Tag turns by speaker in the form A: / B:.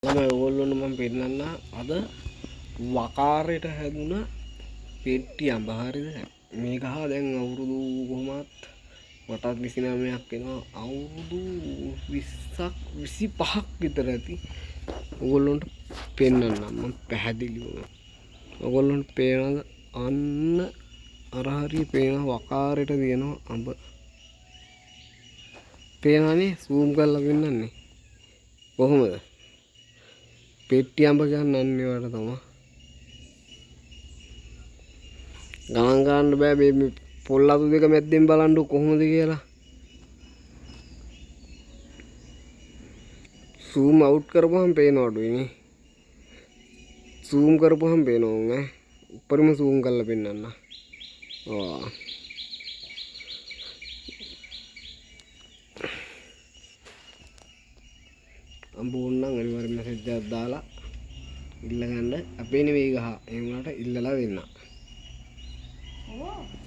A: ළමයි ඕගොල්ලොන්ට මම පෙන්නන්න අද වකාරයට හැදුන පෙට්ටි අඹ හරිද මේ ගහ දැන් අවුරුදු කොහොමත් මටත් 29ක් වෙනවා අවුරුදු 20ක් 25ක් විතර ඇති ඕගොල්ලොන්ට පෙන්නන්න මම පැහැදිලිවම ඕගොල්ලොන්ට පේනද අන්න අර හරිය පේන වකාරයට තියෙනවා අඹ පේනවනේ zoom කරලා පෙන්නන්නේ කොහොමද පෙට්ටි අඹ කියන්නේ අන්නේ වල තමයි. ගණන් ගන්න බෑ මේ පොල් අතු දෙක මැද්දෙන් බලන්න කොහොමද කියලා. zoom out කරපුවම පේනවලු නේ. zoom කරපුවම පේනවා නේ. උඩරිම zoom කරලා පෙන්නන්න. ඔව්. අඹ ඕනනම් අනිවාර්යයෙන්ම මැසේජ් එකක් දාලා ඉල්ල ගන්න අපේ නෙවෙයි ගහ ඒ වුණාට ඉල්ලලා දෙන්න. ඔව්